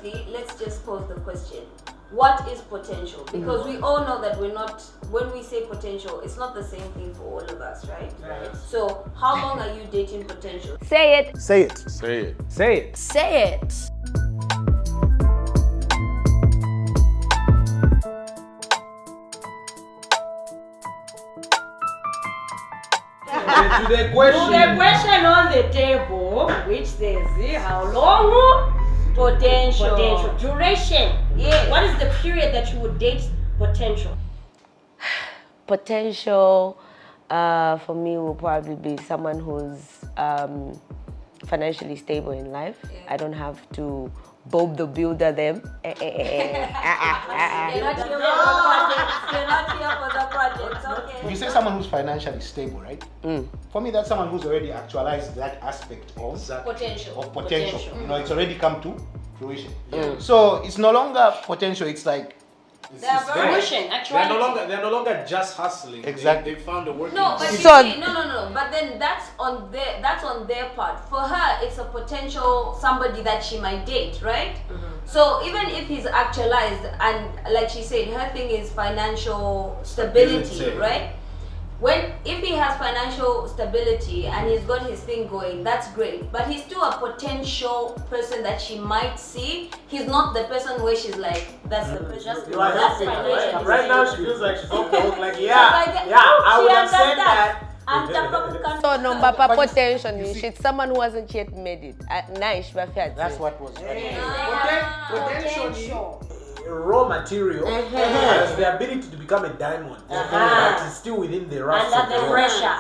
firstly, let's just pose the question. What is potential? Because we all know that when we say potential, it's not the same thing for all of us, right? Right. So, how long are you dating potential? Say it. Say it. Say it. Say it. Say it. To the question on the table, which says how long? Potential. Duration. Yes. What is the period that you would date potential? Potential for me will probably be someone who's financially stable in life. I don't have to Bob the Builder them. You're not here for the project. You're not here for the project. Okay. You say someone who's financially stable, right? For me, that's someone who's already actualized that aspect of potential. You know, it's already come to fruition. So it's no longer potential. It's like Fruition, actually. They're no longer just hustling. Exactly. They found a working. No, but you So- see, no. But then that's on their part. For her, it's a potential somebody that she might date, right? So even if he's actualized, and like she said, her thing is financial stability, right? If he has financial stability and he's got his thing going, that's great. But he's still a potential person that she might see. He's not the person where she's like, that's the person. That's financial. Right now, she feels like she's off the hook. Like, I would have said that. So no, but potential is someone who hasn't yet made it. Nice, that's what was. Potential. Raw material has the ability to become a diamond, but it's still within the rust. Under the pressure,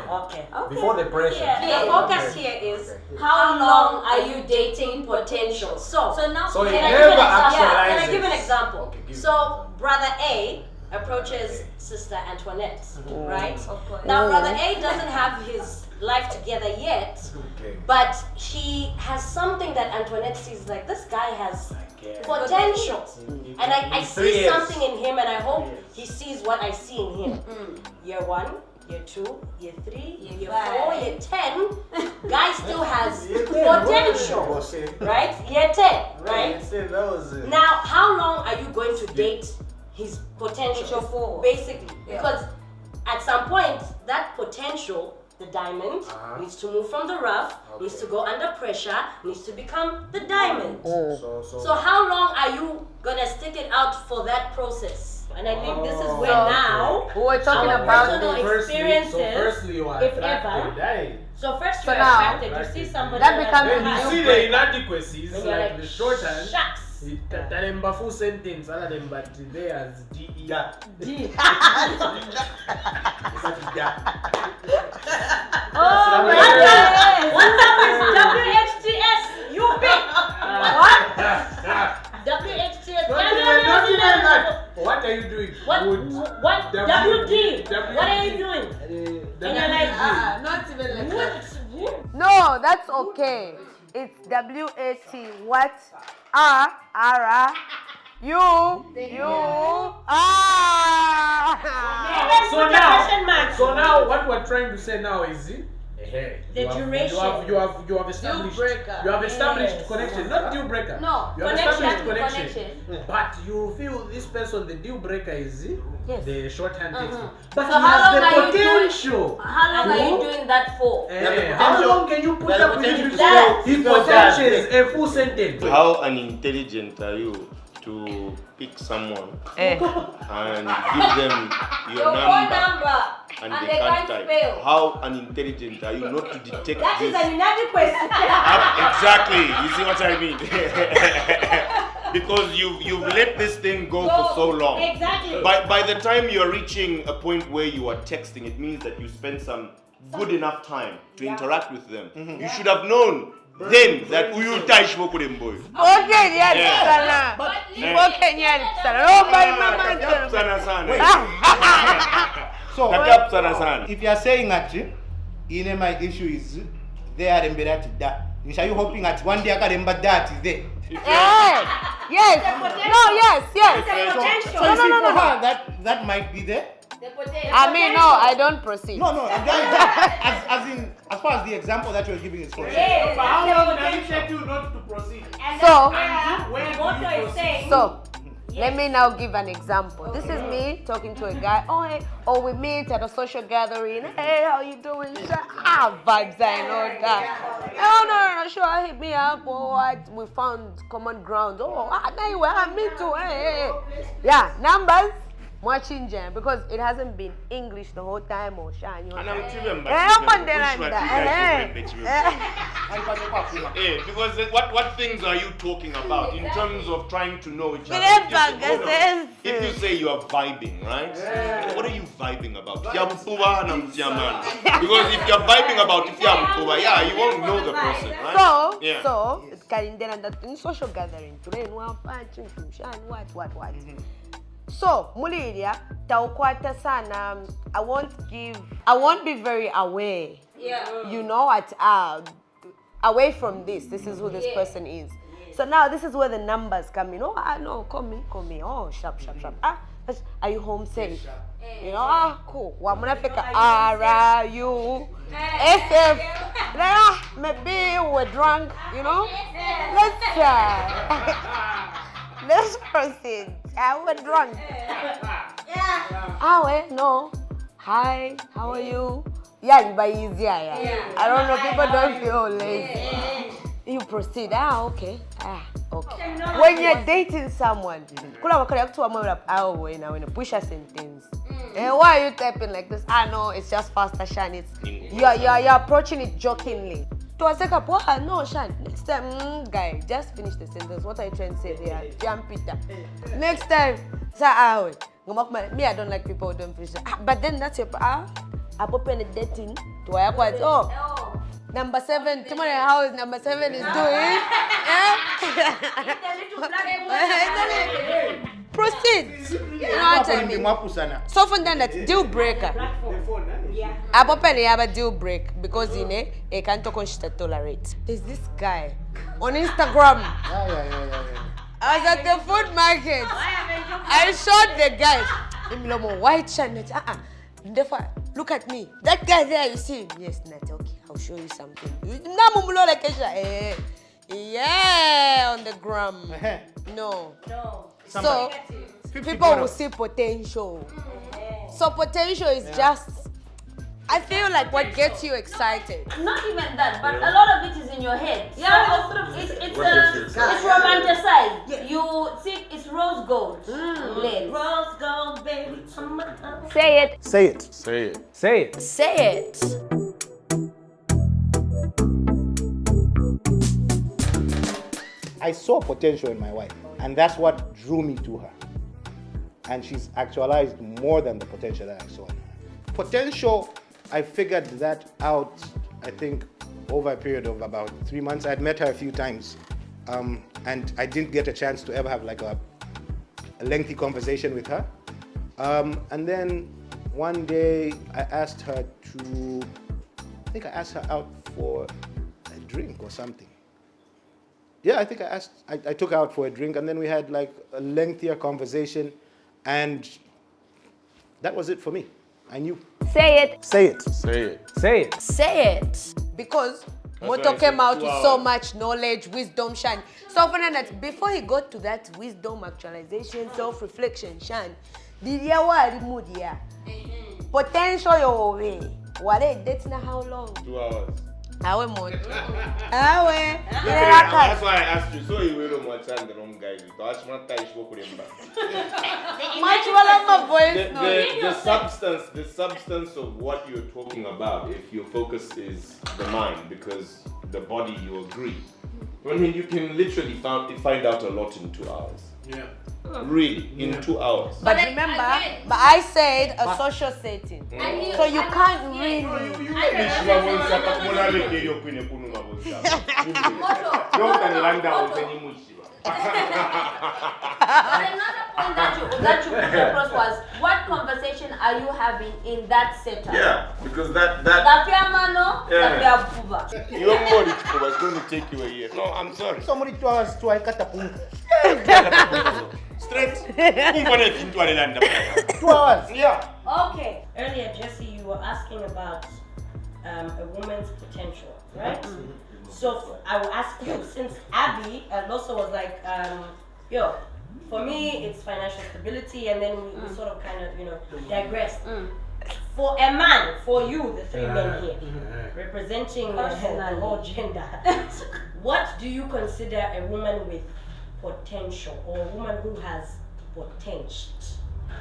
okay. Before the pressure. The focus here is how long are you dating potential? So now So can it I never give an example? actualizes. Can I give an example? Okay, give So brother A approaches Sister Antoinette, right? Of course. Now brother A doesn't have his life together yet, but he has something that Antoinette sees like this guy has potential. And I see something in him and I hope he sees what I see in him. Year 1, year 2, year 3, year 4, year 10, guy still has potential, right? Year 10, right? Now, how long are you going to date his potential for? Basically, because at some point, that potential, the diamond, needs to move from the rough, needs to go under pressure, needs to become the diamond. So how long are you gonna stick it out for that process? And I think this is where now we're talking our about personal experiences, firstly you are if attracted, ever. So first So you're now, attracted, you see somebody that becomes Then a you deal see the breaker. inadequacies, and you're like the shorthand. shucks. Talemba full sentence, other than but there's DE. D. Oh my God! What's up with WHTS? You pick. What? WHTS. Not even that. What are you doing? What? What? WD. What are you doing? And you're like, not even like what? No, that's okay. It's WAT. What are you? So now what we're trying to say now is duration. You have established connection, not deal breaker. No, you have established connection. connection. But you feel this person, the deal breaker is the shorthand text. But So he how long has are the you doing- potential. How long are you doing that for? How long can you put the up with potential him to to still he that. potentials a full sentence? How unintelligent are you to pick someone and give them your number and they can't type? spell? How unintelligent are you not to detect That is this? an inadequacy. Exactly. You see what I mean? Because you've let this thing go for so long. Exactly. By the time you're reaching a point where you are texting, it means that you spend some good enough time to interact with them. You should have known then that uyu touch boy. Okay, yes, sana. Okay, yes, sana. Oh, my mama. So Katap sana sana. if you are saying that my issue is there and da. Are you hoping that one day I can remember that is there? Yes. No, yes. So you see, for her, that might be there. I mean, no, I don't proceed. No, as far as the example that you're giving is for But how long does it take you not to proceed? So, Where do you proceed? So, let me now give an example. This is me talking to a guy. Oh, hey, we meet at a social gathering. Hey, how you doing? Vibes and all that. Oh, no, sure, hit me up or what? We found common ground. Oh, me too. Hey. Yeah, numbers. Watching jam because it hasn't been English the whole time or shine. Because what things are you talking about in terms of trying to know each other? If you say you are vibing, right? What are you vibing about? Because if you're vibing about yeah, you won't know the person, right? So in social gathering, what? So, Mulidia, taukwata sana. I won't be very aware. Yeah. You know what? Away from this is who this person is. So now this is where the numbers come in. Oh, no, call me. Oh, sharp. Are you home safe? You know, cool. Wamunafika RU SF. Maybe we're drunk, you know? Let's proceed. We're drunk. No. Hi, how are you? Yeah, you buy easier. I don't know, people don't feel lazy. You proceed. Okay. Okay. When you're dating someone, when you push a sentence. Why are you typing like this? No, it's just faster, Shan. You're approaching it jokingly. To a second, no, Shan. Next time, guy, just finish the sentence. What are you trying to say there? Jump Peter. Next time, me, I don't like people who don't finish. But then that's your I pop in dating to a number 7. Tomorrow, how is number 7 is doing? Proceed. You know what I mean? So from then, that's deal breaker. I have a deal break because I can't talk on shit tolerate. There's this guy on Instagram. I was at the food market. I shot the guy. I'm white channel. Therefore, look at me. That guy there, you see him? Yes, Nat, okay. I'll show you something. Yeah, on the gram. No. So, people will see potential. So potential is just, I feel like what gets you excited. Not even that, but a lot of it is in your head. Yeah, it's romanticized. Yeah. You see, it's rose gold. Rose gold, baby. Say it. Say it. Say it. Say it. Say it. I saw potential in my wife, and that's what drew me to her. And she's actualized more than the potential that I saw in her. Potential, I figured that out, I think, over a period of about 3 months. I'd met her a few times, and I didn't get a chance to ever have like a lengthy conversation with her. And then one day I asked her out for a drink or something. Yeah, I think I took her out for a drink, and then we had like a lengthier conversation, and that was it for me. I knew. Say it. Say it. Say it. Say it. Say it. Because Moto came out with so much knowledge, wisdom, Shan. So for that, before he got to that wisdom, actualization, self-reflection, Shan, did you want to mood here? Potential your way. What dates now how long? 2 hours. Awe mo. Awe. That's why I asked you. So you will not the wrong guy. The substance of what you're talking about, if your focus is the mind, because the body you agree. I mean, you can literally find out a lot in 2 hours. Yeah. Really, in 2 hours. But remember, I said a social setting. So you can't really. But another point that you put across was what conversation are you having in that setup? Yeah, because that You're more it's going to take you a year. No, I'm sorry. Somebody 2 hours to I cut a punga. Straight. 2 hours. Yeah. Okay. Earlier, Jesse, you were asking about a woman's potential, right? So I will ask you, since Abby also was like, for me it's financial stability, and then we sort of kind of digressed. For a man, for you, the three men here, representing the whole gender, what do you consider a woman with potential, or a woman who has potential?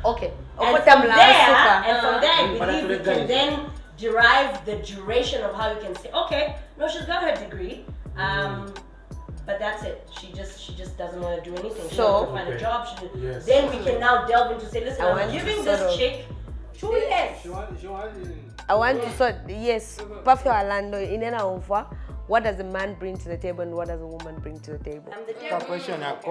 Okay. And from there, I believe we can then derive the duration of how you can say, okay, no, she's got her degree, but that's it. She just doesn't want to do anything. She wants to find a job. Then we can now delve into say, listen, I'm giving this chick 2 years. I want to sort, yes, Perfect Orlando, in and over. What does a man bring to the table and what does a woman bring to the table? I'm the devil. Question I'm the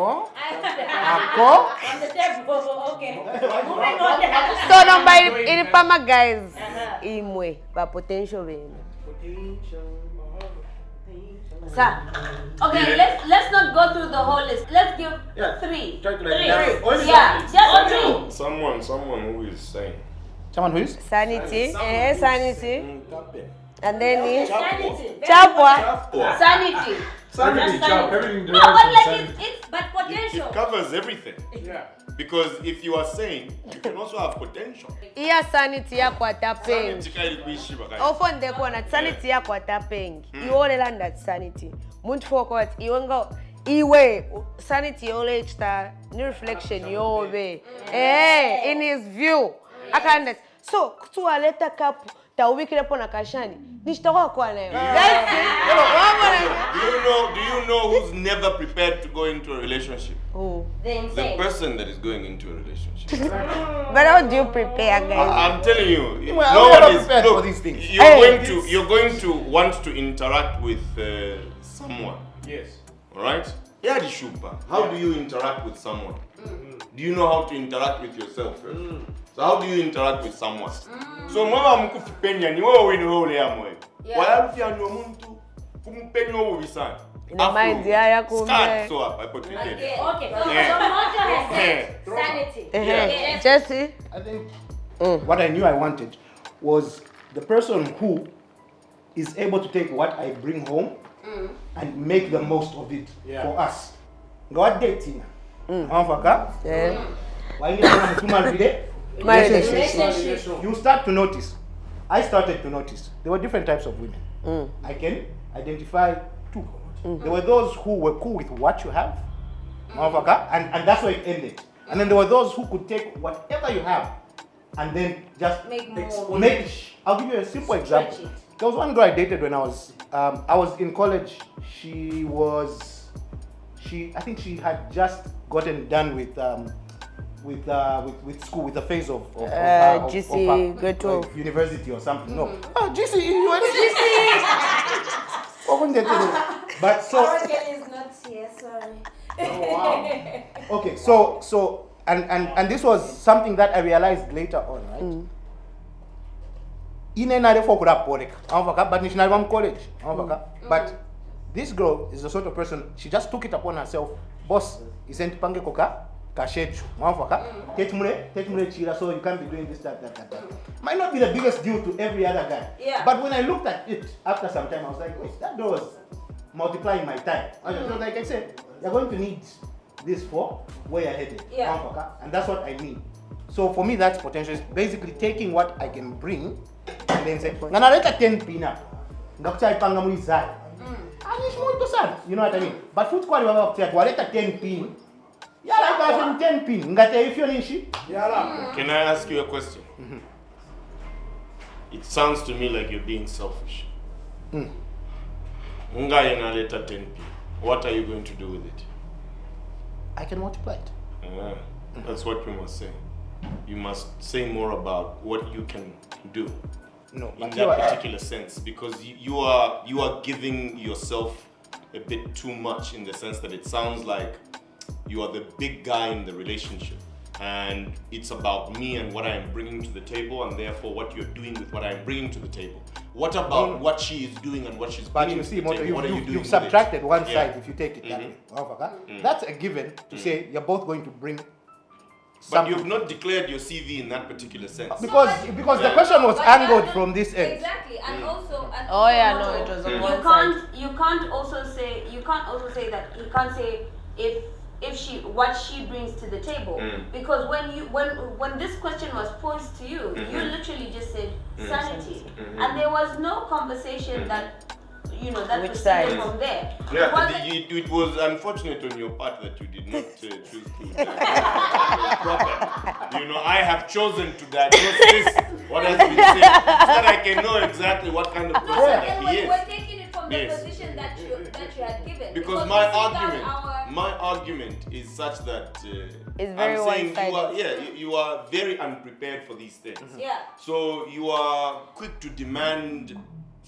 devil. Okay. Moving on. So no, by in Pama guys, imwe, but potential being. Sir. Okay, let's not go through the whole list. Let's give three. Just three. Someone who is saying. Someone who is? Sanity, sanity. And then Sanity. Chapwa. Sanity. Everything No, but like it's but potential. It covers everything. Yeah. Because if you are saying, you can also have potential. Iya sanity yako atapengi. Sanity kuishiba guys. Often they call that sanity yako atapengi. Iwole land that sanity. Muntu foko at iwenga iwe sanity yole extra new reflection yobe. In his view. Akanda. So kutua leta kapu tawikile pona kashani. Nishtawa kwa nayo. Do you know who's never prepared to go into a relationship? Who? The person that is going into a relationship. But how do you prepare, guys? I'm telling you, Well, no I'm one not is prepared for these things. You're going to want to interact with someone. Yes. All right? Yeah, the shupa. How do you interact with someone? Do you know how to interact with yourself first? So how do you interact with someone? So mwa mkufipenya ni wewe wino ule ya mwe. Wala no muntu kumpenya wewe bisana. Ina mind ya kumbe. Start so up. I put it in. Okay. So Mojo has said sanity. Jesse? I think what I knew I wanted was the person who is able to take what I bring home and make the most of it for us. Go dating. Yeah. You start to notice. I started to notice. There were different types of women. I can identify two. There were those who were cool with what you have, and that's where it ended. And then there were those who could take whatever you have and then just Make more. I'll give you a simple example. There was one girl I dated when I was in college. I think she had just gotten done with school, with the phase of GC, go to like university or something. No, GC, you went GC. But so. Kelly is not here. Sorry. Oh, wow. Okay, so and this was something that I realized later on, right? But this girl is the sort of person, she just took it upon herself. Boss, isn't pange koka kashechu. Tetumule chira, so you can't be doing this, that. Might not be the biggest deal to every other guy. Yeah. But when I looked at it after some time, I was like, wait, that girl was multiplying my time. So like I said, you're going to need this for where you're headed. Yeah. And that's what I mean. So for me, that's potential. It's basically taking what I can bring and then say, "Nanaleta 10 pina, ngakucha ipanga muizai." You know what I mean? But food quality wao kutia waleta 10 pin. Yala kwa 10 pin, ngate ifyo nishi. Yala. Can I ask you a question? It sounds to me like you're being selfish. Nga inaleta 10 pin. What are you going to do with it? I can multiply it. That's what you must say. You must say more about what you can do. No, in that particular sense, because you are giving yourself a bit too much in the sense that it sounds like you are the big guy in the relationship, and it's about me and what I am bringing to the table, and therefore what you're doing with what I am bringing to the table. What about what she is doing and what she's bringing to the table? What are you doing? You've subtracted one side if you take it that way. That's a given to say you're both going to bring. But you've not declared your CV in that particular sense. Because the question was angled from this end. Exactly, and also it was you can't also say that you can't say if what she brings to the table, because when this question was posed to you, you literally just said sanity, and there was no conversation that proceeded from there. Yeah, it was unfortunate on your part that you did not choose to proper. I have chosen to diagnose this, what has been said, so that I can know exactly what kind of person that he is. We're taking it from the position that you had given. Because my argument is such that it's very I'm saying one-sided. you are very unprepared for these things. Yeah. So you are quick to demand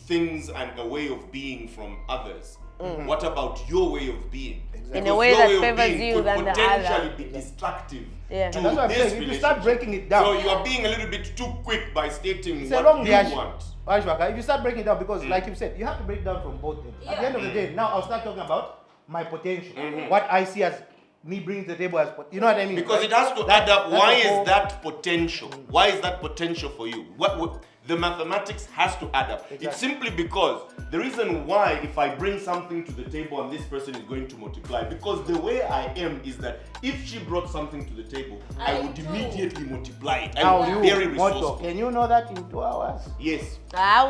things and a way of being from others. What about your way of being? Exactly. In a way that favors you than the potentially other. be destructive to That's what I'm this saying. If you start breaking it down, so you are being a little bit too quick by stating it's a what long you dash. want. Ashwaka, if you start breaking it down, because like you said, you have to break it down from both ends. At the end of the day, now I'll start talking about my potential, what I see as me bringing to the table as, you know what I mean? Because right? it has to add up. Why is that potential? Why is that potential for you? The mathematics has to add up. Exactly. It's simply because the reason why, if I bring something to the table and this person is going to multiply, because the way I am is that if she brought something to the table, I would immediately multiply it. I would be very resourceful. Can you know that in 2 hours? Yes. Finish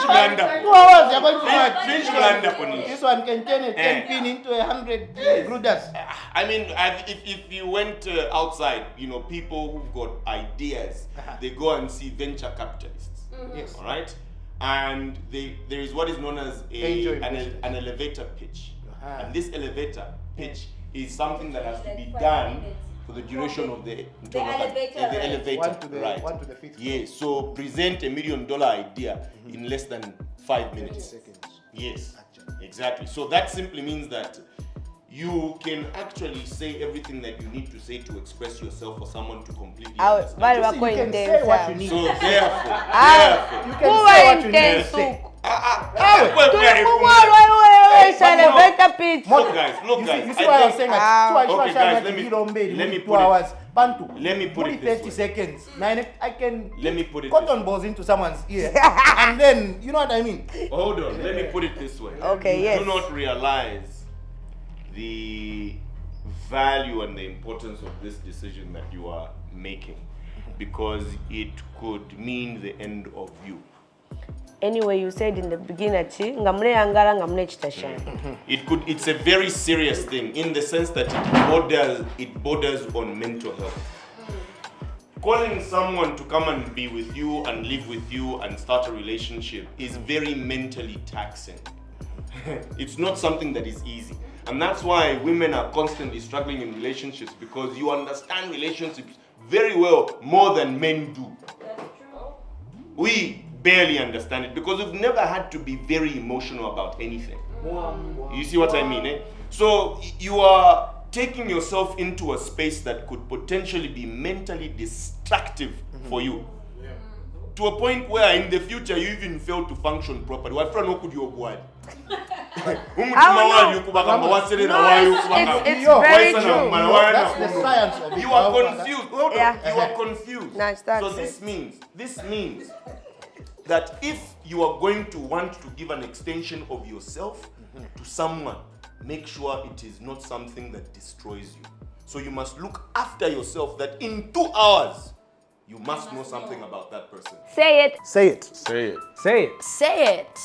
Blanda. 2 hours, you're going to Finish blanda for me. This one can turn a 10 pin into 100 grudas. I mean, if you went outside, people who've got ideas, they go and see venture capitalists. Yes. All right, and there is what is known as an elevator pitch, and this elevator pitch is something that has to be done for the duration of the elevator. One to the fifth. Yes. So present $1 million idea in less than 5 minutes. Seconds. Yes. Exactly. So that simply means that you can actually say everything that you need to say to express yourself for someone to completely understand. You can say what you need. So therefore, You can say what you need to say. Look guys, You see what I'm saying? Okay, guys, let me put 2 hours. Bantu. Let me put it this 30 way. seconds. Now I can Let me put it cotton balls into someone's ear. And then, you know what I mean? Hold on, let me put it this way. Okay, You yes. do not realize the value and the importance of this decision that you are making, because it could mean the end of you. Anyway, you said in the beginning, It's a very serious thing in the sense that it borders on mental health. Calling someone to come and be with you and live with you and start a relationship is very mentally taxing. It's not something that is easy. And that's why women are constantly struggling in relationships, because you understand relationships very well, more than men do. That's true. We barely understand it because we've never had to be very emotional about anything. You see what I mean? Eh? So you are taking yourself into a space that could potentially be mentally destructive for you. To a point where in the future you even fail to function properly. What friend could you avoid? It's very true. That's the science of it. You are confused. Hold on. Yeah. You are confused. No, it starts So this means that if you are going to want to give an extension of yourself to someone, make sure it is not something that destroys you. So you must look after yourself, that in 2 hours you must know something about that person. Say it. Say it. Say it. Say it. Say it.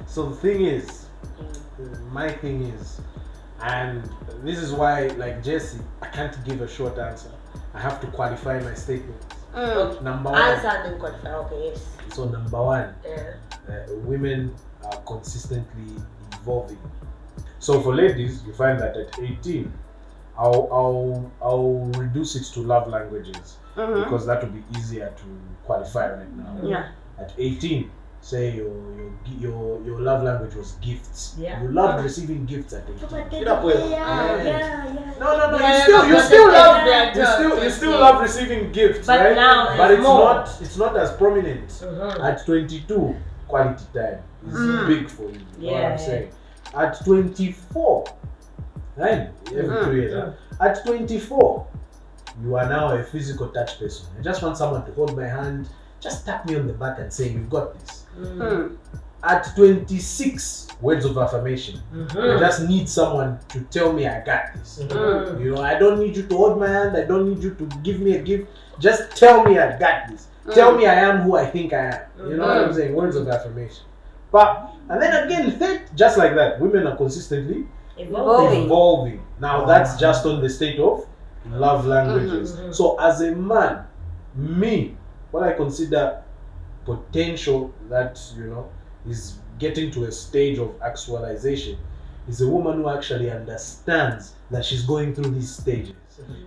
So the thing is, my thing is, and this is why, like Jesse, I can't give a short answer. I have to qualify my statements. Number one. Answer and then qualify. Okay, yes. So number one, Yeah. women are consistently evolving. So for ladies, you find that at 18, I'll reduce it to love languages because that will be easier to qualify right now. Yeah. At 18, say your love language was gifts. Yeah. You loved receiving gifts at 18. Yeah. No. Yeah, You still love receiving gifts, But right? now But it's it's not as prominent. At 22, quality time is big for you. You know what I'm saying? At 24, right? Every 2 years. At 24, you are now a physical touch person. I just want someone to hold my hand, just tap me on the back and say, "You've got this." At 26, words of affirmation. I just need someone to tell me I got this. You know, I don't need you to hold my hand. I don't need you to give me a gift. Just tell me I got this. Tell me I am who I think I am. You know what I'm saying? Words of affirmation. And then again, just like that, women are consistently evolving. Now that's just on the state of love languages. So as a man, what I consider potential that, is getting to a stage of actualization is a woman who actually understands that she's going through these stages.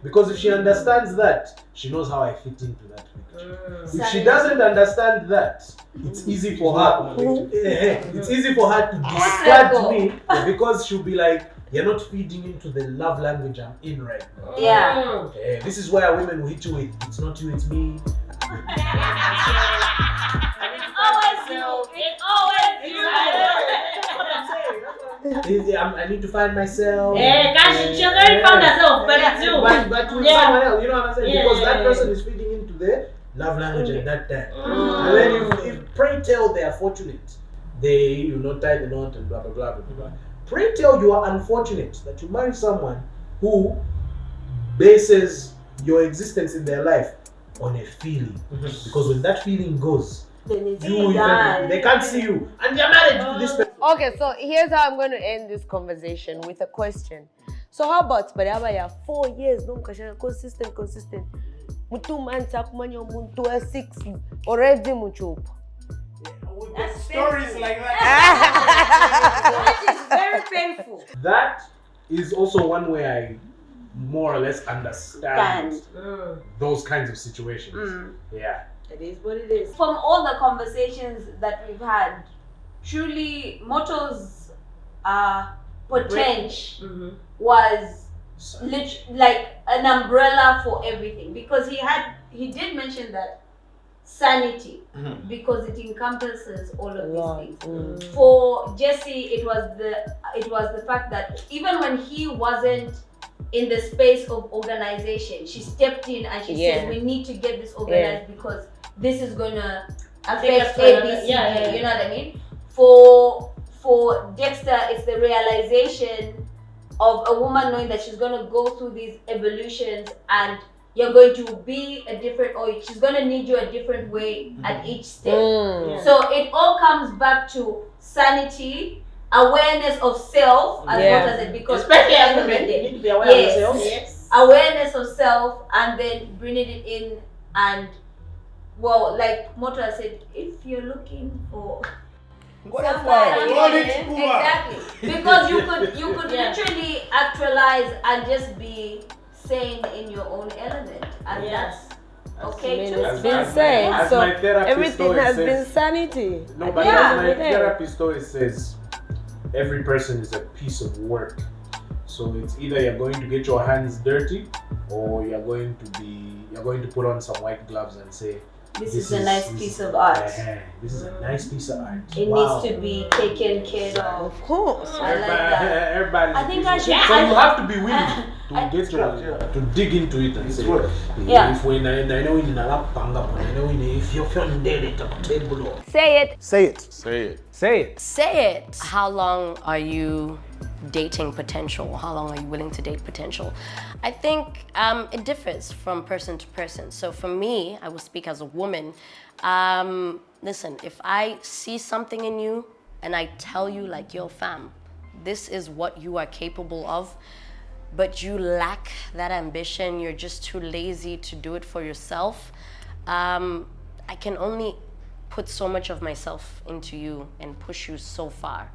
Because if she understands that, she knows how I fit into that picture. If she doesn't understand that, it's easy for her. It's easy for her to discard me because she'll be like, "You're not feeding into the love language I'm in right now." Yeah. This is where women will hit you with, "It's not you, it's me." I need to find myself. She already found herself, but it's you. But with someone else, you know what I'm saying? Because that person is feeding into the love language at that time. And then if pray tell they are fortunate, they tie the knot and blah blah blah blah blah. Pray tell you are unfortunate that you marry someone who bases your existence in their life on a feeling. Because when that feeling goes, they can't see you, and you're married to this person. Okay, so here's how I'm going to end this conversation with a question. So how about Badabaya 4 years, no consistent. With 2 months, Akumanya 6 already muchup. That's stories like that. That is very painful. That is also one way I more or less understand those kinds of situations. Yeah. It is what it is. From all the conversations that we've had, truly Moto's potential was like an umbrella for everything, because he did mention that sanity, because it encompasses all of these things. For Jesse, it was the fact that even when he wasn't in the space of organization, she stepped in and she said, "We need to get this organized because this is gonna affect ABC." You know what I mean? For Dexter, it's the realization of a woman knowing that she's gonna go through these evolutions and you're going to be a different, or she's gonna need you a different way at each step. So it all comes back to sanity, awareness of self, as what I said, because especially as women, they need to be aware of themselves. Yes. Awareness of self, and then bringing it in, and like Moto said, if you're looking for exactly, because you could literally actualize and just be sane in your own element, and that's okay too. It's been said, so everything has been sanity. No, but as my therapist always says, every person is a piece of work. So it's either you're going to get your hands dirty, or you're going to put on some white gloves and say, This is a nice piece of art. This is a nice piece of art. It needs to be taken care of. Of course. I like that. Everybody's I think I should. So you have to be willing to dig into it and say, if we know Say it. Say it. Say it. say it. Say it. How long are you dating potential? How long are you willing to date potential? I think it differs from person to person. So for me, I will speak as a woman. Listen, if I see something in you and I tell you like, yo fam, this is what you are capable of, but you lack that ambition, you're just too lazy to do it for yourself, I can only put so much of myself into you and push you so far.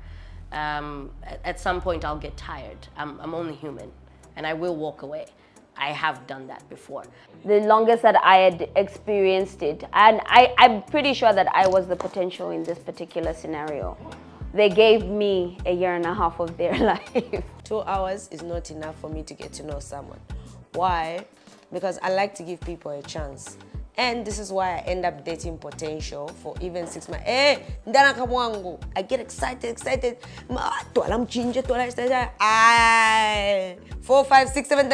At some point I'll get tired. I'm only human. and I will walk away. I have done that before. The longest that I had experienced it, and I'm pretty sure that I was the potential in this particular scenario. They gave me 1.5 years of their life. 2 hours is not enough for me to get to know someone. Why? Because I like to give people a chance. And this is why I end up dating potential for even 6 months. Ndana kamwangu. I get excited. 4, 5, 6, 7,